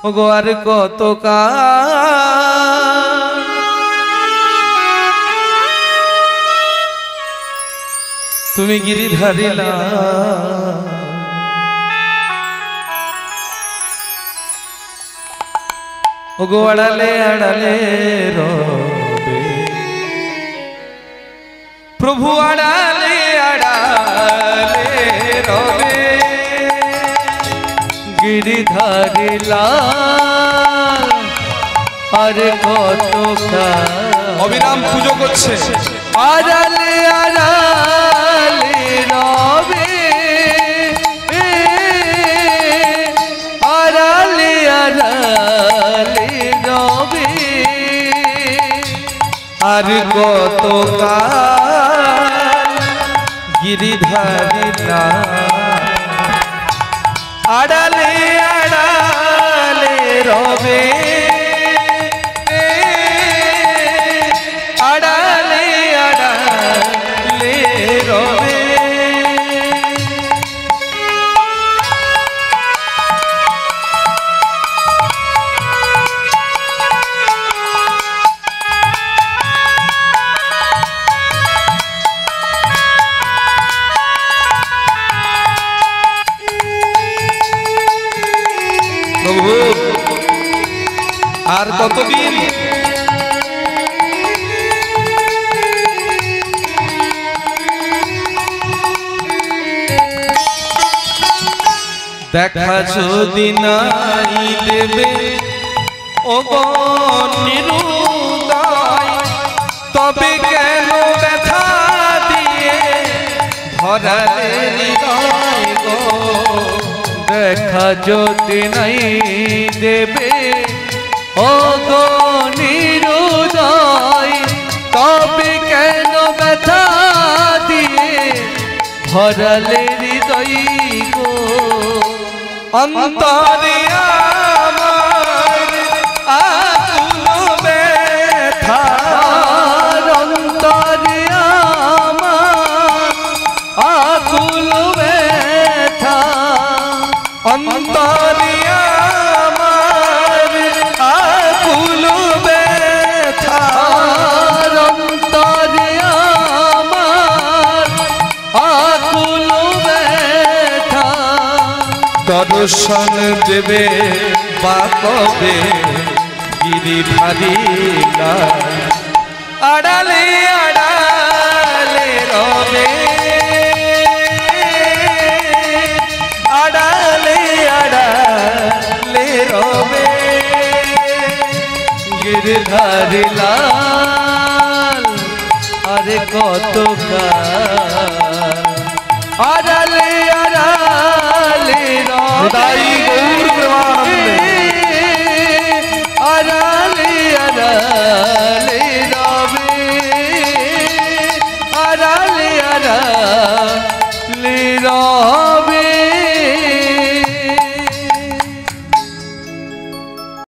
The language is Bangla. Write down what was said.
ওগো আর কত তুমি গিরিধারিলা ওগো আড়ালে আড়ালে রবে প্রভু আড়ালে আড়ালে রবে গিরিধারিলা আর কত অবিরাম পুজো করছে আড়ালে আড়ালে রবে আড়ালে আড়ালে রবে আর কত গিরিধারিলা আড়ালে আড়ালে রবে আড়ালে আড়ালে রবে প্রভু আর কতদিন দেখা যদি নাই দেবে ওগো নিরুদয় তবে কেন ব্যথা দিয়ে ধরালে হৃদয় গো দেখা যদি নাই দেবে ওগো নিরুদয় তবে কেন ব্যথা দিয়ে ধরালে হৃদয় গো অন্তরে আমার আকুল ব্যথা অন্তরে আমার আকুল ব্যথা অন্তরে আমার আকুল ব্যথা অন্তরে আমার আকুল ব্যথা দর্শন দেবে বা কবে গিরিধারিলা আড়ালে আড়ালে রবে আড়ালে আড়ালে রবে গিরিধারিলা আরে কত আড়ালে আড়ালে রবে আড়ালে আড়ালে রবে আড়ালে আড়ালে রবে